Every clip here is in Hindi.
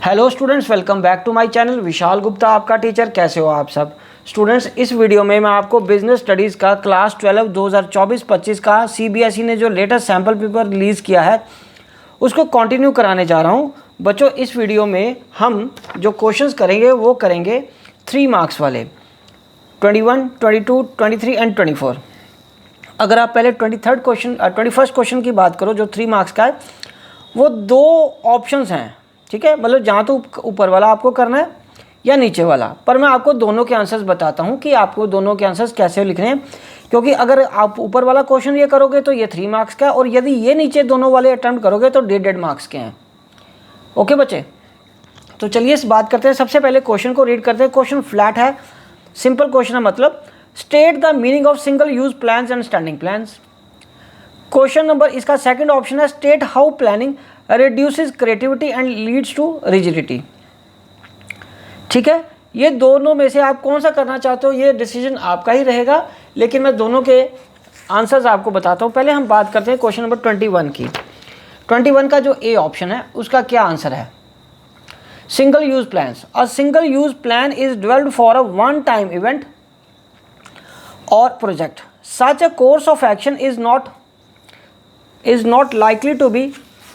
Hello students, welcome back to my channel. Vishal Gupta आपका टीचर। कैसे हो आप सब स्टूडेंट्स? इस वीडियो में मैं आपको बिजनेस स्टडीज़ का क्लास 12 2024-25 का सीबीएसई ने जो लेटेस्ट सैम्पल पेपर रिलीज़ किया है उसको कंटिन्यू कराने जा रहा हूं। बच्चों, इस वीडियो में हम जो क्वेश्चंस करेंगे वो करेंगे 3 मार्क्स वाले, 21, 22, 23 एंड 24। अगर आप पहले 21st क्वेश्चन की बात करो जो 3 मार्क्स का है, वो 2 ऑप्शंस हैं। ठीक है, मतलब जहाँ तो ऊपर वाला आपको करना है या नीचे वाला, पर मैं आपको दोनों के आंसर्स बताता हूँ कि आपको दोनों के आंसर्स कैसे लिखने हैं। क्योंकि अगर आप ऊपर वाला क्वेश्चन ये करोगे तो ये 3 मार्क्स का, और यदि ये नीचे दोनों वाले अटेम्प्ट करोगे तो 1.5 मार्क्स के हैं। ओके बच्चे, तो चलिए इस बात करते हैं। सबसे पहले क्वेश्चन को रीड करते हैं। क्वेश्चन फ्लैट है, सिंपल क्वेश्चन है, मतलब state the meaning of single use plans and standing plans. Question number इसका सेकंड ऑप्शन है, state how planning reduces creativity and leads to rigidity. ठीक है, ये दोनों में से आप कौन सा करना चाहते हो ये डिसीजन आपका ही रहेगा, लेकिन मैं दोनों के आंसर्स आपको बताता हूँ। पहले हम बात करते हैं क्वेश्चन नंबर 21 की। 21 का जो ए ऑप्शन है उसका क्या आंसर है? Single use plans. A single use plan is developed for a one time event or project. Such a course of action is not likely to be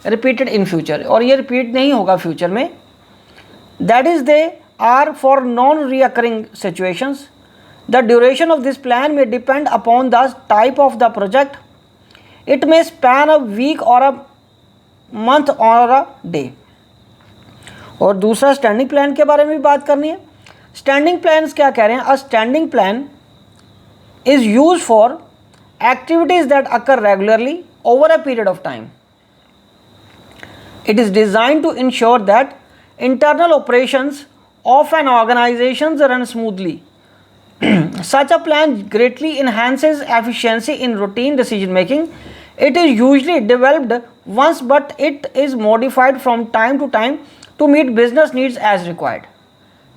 repeated in future, और ये रिपीट नहीं होगा फ्यूचर में। That is they are for non recurring situations. The duration of this plan may depend upon the type of the project. It may span a week or a month और अ डे। और दूसरा स्टैंडिंग प्लान के बारे में भी बात करनी है। स्टैंडिंग प्लान्स क्या कह रहे हैं? A standing plan is use for activities that occur regularly over a period of time. It is designed to ensure that internal operations of an organization run smoothly. Such a plan greatly enhances efficiency in routine decision making. It is usually developed once, but it is modified from time to time to meet business needs as required.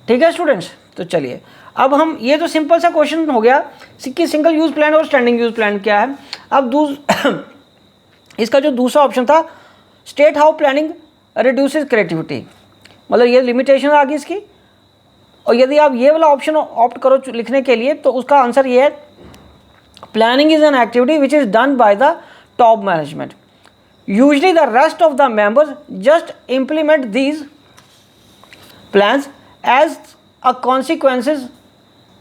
ठीक है स्टूडेंट्स, तो चलिए अब हम, ये तो सिंपल सा क्वेश्चन हो गया कि सिंगल यूज प्लान और स्टैंडिंग यूज प्लान क्या है। अब इसका जो दूसरा ऑप्शन था, state how planning reduces creativity, मतलब ये लिमिटेशन आ गई इसकी। और यदि आप ये वाला ऑप्शन ऑप्ट करो लिखने के लिए तो उसका आंसर ये है, planning is an activity which is done by the top management. Usually the rest of the members just implement these plans as a consequences.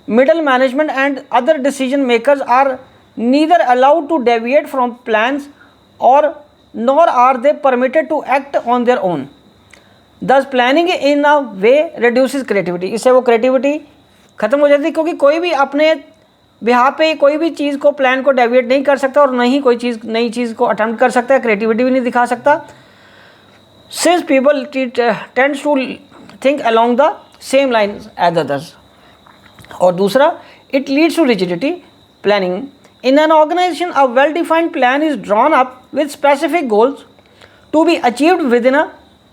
Middle management and other decision makers are neither allowed to deviate from plans or nor are they permitted to act on their own. Thus planning in a way reduces creativity. इससे वो creativity खत्म हो जाती है, क्योंकि कोई भी अपने बिहार पे कोई भी चीज़ को, प्लान को डेविएट नहीं कर सकता और नहीं कोई चीज़ नई चीज़ को अटेम्प्ट कर सकता है, क्रिएटिविटी भी नहीं दिखा सकता। Since people tends to think along the same line as others. और दूसरा, it leads to rigidity planning. In an organisation a well defined plan is drawn up with specific goals to be achieved within a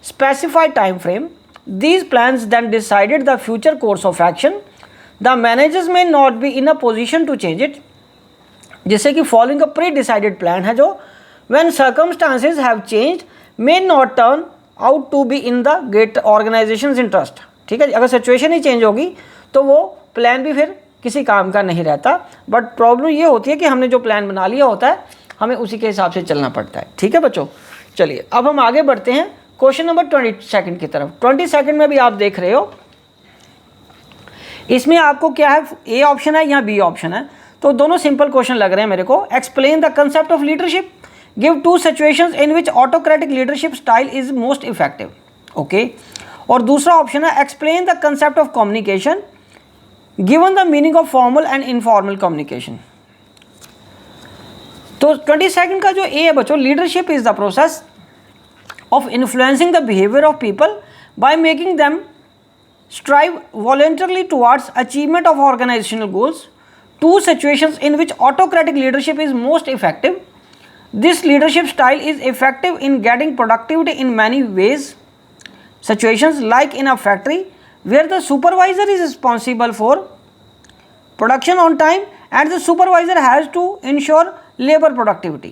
specified time frame. These plans then decided the future course of action. The managers may not be in a position to change it. जैसे कि following a pre decided plan है जो when circumstances have changed may not turn out to be in the great organisations interest. ठीक है, अगर सिचुएशन ही चेंज होगी तो वो प्लान भी फिर किसी काम का नहीं रहता। बट प्रॉब्लम ये होती है कि हमने जो प्लान बना लिया होता है हमें उसी के हिसाब से चलना पड़ता है। ठीक है बच्चों, चलिए अब हम आगे बढ़ते हैं क्वेश्चन नंबर 22 की तरफ। 22 में भी आप देख रहे हो, इसमें आपको क्या है, ए ऑप्शन है या बी ऑप्शन है, तो दोनों सिंपल क्वेश्चन लग रहे हैं मेरे को। Explain the concept of leadership, give 2 situations in which autocratic leadership style is most effective. Okay, और दूसरा ऑप्शन है, explain the concept of communication, given the meaning of formal and informal communication. तो 22 का जो ए है बच्चों, leadership is the process of influencing the behaviour of people by making them strive voluntarily towards achievement of organisational goals. 2 situations in which autocratic leadership is most effective. This leadership style is effective in getting productivity in many ways. Situations like in a factory where the supervisor is responsible for production on time and the supervisor has to ensure labor productivity.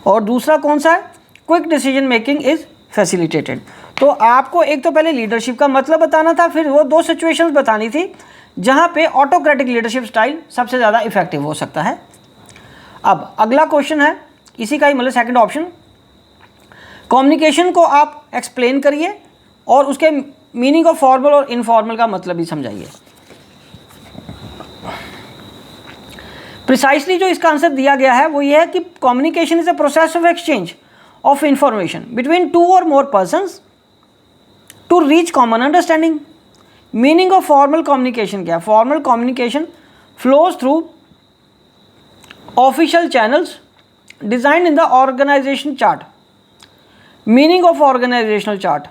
और दूसरा कौन सा है? Quick decision making is facilitated. तो आपको एक तो पहले लीडरशिप का मतलब बताना था, फिर वो 2 सिचुएशंस बतानी थी जहाँ पे ऑटोक्रेटिक लीडरशिप स्टाइल सबसे ज़्यादा इफेक्टिव हो सकता है। अब अगला क्वेश्चन है इसी का ही, मतलब सेकंड ऑप्शन, कम्युनिकेशन को आप एक्सप्लेन करिए और उसके मीनिंग ऑफ फॉर्मल और इनफॉर्मल का मतलब भी समझाइए। प्रिसाइसली जो इसका आंसर दिया गया है वो ये है कि communication is a process of exchange of information between 2 or more persons to reach common understanding. Meaning of formal communication क्या है? Formal communication flows through official channels designed in the organisation chart. Meaning of organisational chart,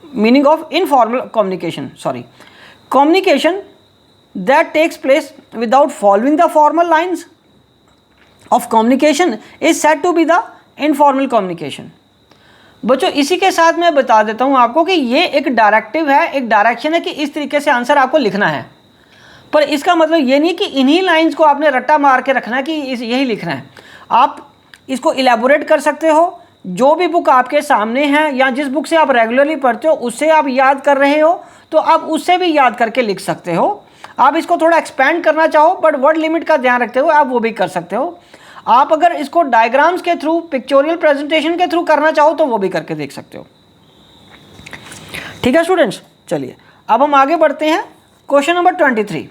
meaning of informal communication, sorry, communication that takes place without following the formal lines of communication is said to be the informal communication। बच्चों इसी के साथ मैं बता देता हूँ आपको कि ये एक डायरेक्टिव है, एक डायरेक्शन है कि इस तरीके से आंसर आपको लिखना है, पर इसका मतलब ये नहीं कि इन्हीं लाइंस को आपने रट्टा मार के रखना है कि यही लिखना है। आप इसको इलेबोरेट कर सकते हो, जो भी बुक आपके सामने है या जिस बुक से आप रेगुलरली पढ़ते हो उससे आप याद कर रहे हो तो आप उससे भी याद करके लिख सकते हो। आप इसको थोड़ा एक्सपेंड करना चाहो बट वर्ड लिमिट का ध्यान रखते हुए आप वो भी कर सकते हो। आप अगर इसको डायग्राम्स के थ्रू, पिक्चोरियल प्रेजेंटेशन के थ्रू करना चाहो तो वो भी करके देख सकते हो। ठीक है स्टूडेंट्स, चलिए अब हम आगे बढ़ते हैं। Question number 23।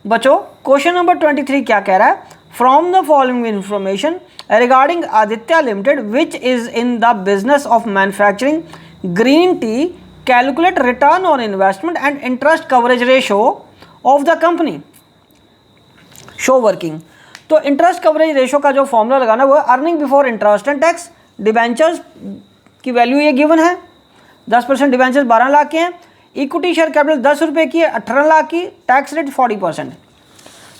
बच्चों क्वेश्चन नंबर 23 क्या कह रहा है? From the following information regarding Aditya limited which is in the business of manufacturing green tea, calculate return on investment and interest coverage ratio of the company, show working. तो इंटरेस्ट कवरेज रेशो का जो फॉर्मूला लगाना वो है earning before interest and tax. Debentures की वैल्यू ये गिवन है, 10% डिबेंचर्स 12 लाख के हैं, इक्विटी शेयर कैपिटल 10 रुपये की है, 18 लाख की, टैक्स रेट 40%।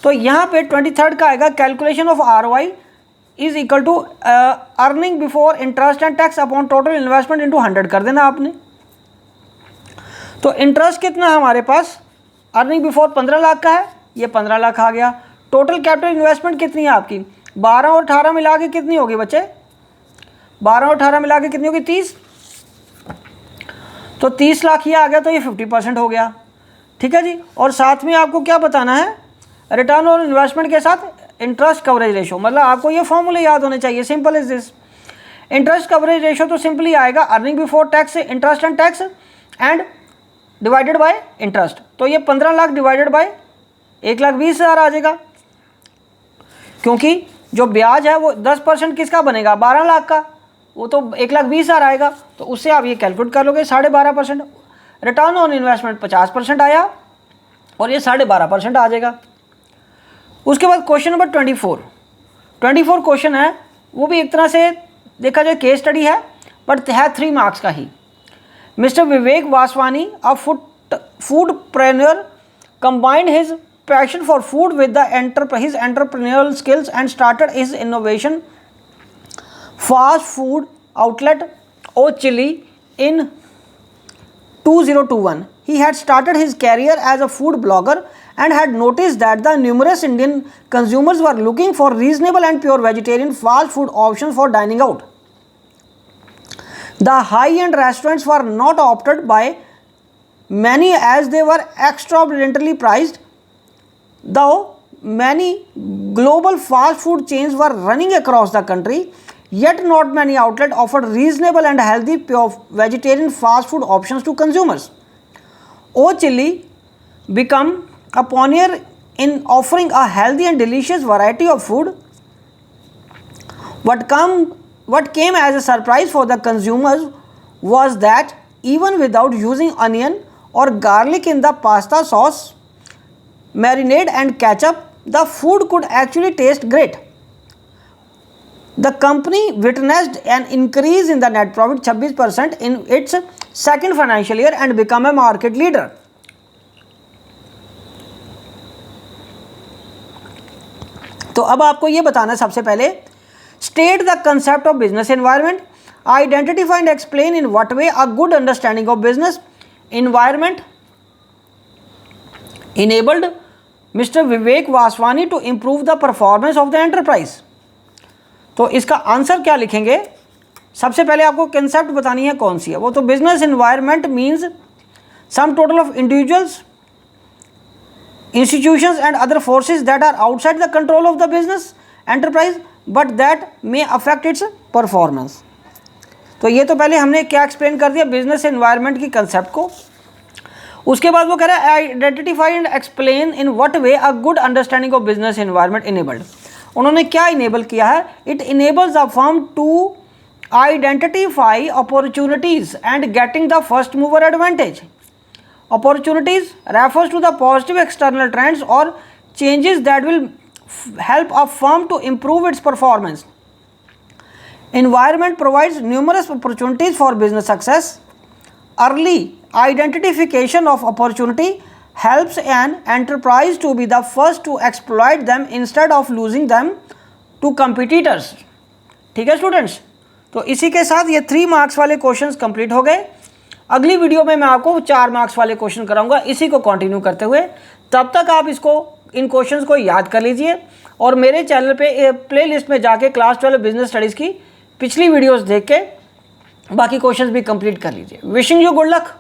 तो यहाँ पे 23rd का आएगा calculation of ROI is equal to earning before interest and tax upon total investment into 100 कर देना आपने। तो इंटरेस्ट कितना है हमारे पास? अर्निंग बिफोर 15 लाख का है, ये 15 लाख आ गया। टोटल कैपिटल इन्वेस्टमेंट कितनी है आपकी? 12 और 18 मिला के कितनी होगी बच्चे? 12 और 18 मिला के कितनी होगी? 30। तो 30 लाख ये आ गया, तो ये 50% हो गया। ठीक है जी। और साथ में आपको क्या बताना है? रिटर्न ऑन इन्वेस्टमेंट के साथ इंटरेस्ट कवरेज रेशो, मतलब आपको ये फॉर्मूले याद होने चाहिए। Simple is this, interest coverage ratio तो सिंपली आएगा earning before tax interest and tax and divided by interest. तो ये 15 लाख डिवाइडेड बाय 1,20,000 आ जाएगा, क्योंकि जो ब्याज है वो 10% किसका बनेगा? 12 लाख का, वो तो 1,20,000 आएगा। तो उससे आप ये कैलकुलेट कर लोगे 12.5%। रिटर्न ऑन इन्वेस्टमेंट 50% आया और ये 12.5% आ जाएगा। उसके बाद क्वेश्चन नंबर 24 क्वेश्चन है, वो भी एक तरह से देखा जाए केस स्टडी है बट है 3 मार्क्स का ही। Mister Vivek Vaswani, a फूडप्रेन्योर, combined his passion for food with his entrepreneurial skills and started his innovation fast food outlet O Chili in 2021. He had started his career as a food blogger and had noticed that the numerous Indian consumers were looking for reasonable and pure vegetarian fast food options for dining out. The high-end restaurants were not opted by many as they were exorbitantly priced. Though many global fast food chains were running across the country, yet not many outlets offered reasonable and healthy pure vegetarian fast food options to consumers. O Chili became a pioneer in offering a healthy and delicious variety of food. What came as a surprise for the consumers was that even without using onion or garlic in the pasta sauce, marinade and ketchup, the food could actually taste great. The company witnessed an increase in the net profit 26% in its second financial year and became a market leader. तो अब आपको ये बताना है सबसे पहले, state the concept of business environment, identify and explain in what way a good understanding of business environment enabled Mr. Vivek Vaswani to improve the performance of the enterprise. तो इसका आंसर क्या लिखेंगे? सबसे पहले आपको कंसेप्ट बतानी है कौन सी है वो, तो business environment means sum total of individuals, institutions and other forces that are outside the control of the business enterprise but that may affect its performance। तो ये तो पहले हमने क्या एक्सप्लेन कर दिया बिजनेस एनवायरनमेंट की कंसेप्ट को। उसके बाद वो कह रहा है identify and explain in what way a good understanding of business environment enabled. उन्होंने क्या इनेबल किया है, it enables a firm to identify opportunities and getting the first mover advantage. Opportunities refers to the positive external trends or changes that will help a firm to improve its performance. Environment provides numerous opportunities for business success. Early identification of opportunity helps an enterprise to be the first to exploit them instead of losing them to competitors। ठीक है स्टूडेंट्स, तो इसी के साथ ये 3 मार्क्स वाले क्वेश्चंस कंप्लीट हो गए। अगली वीडियो में मैं आपको 4 मार्क्स वाले क्वेश्चन कराऊंगा इसी को कंटिन्यू करते हुए। तब तक आप इसको इन क्वेश्चंस को याद कर लीजिए और मेरे चैनल पे प्लेलिस्ट में जाके क्लास 12 बिजनेस स्टडीज़ की पिछली वीडियोस देख के बाकी क्वेश्चंस भी कंप्लीट कर लीजिए। Wishing you good luck.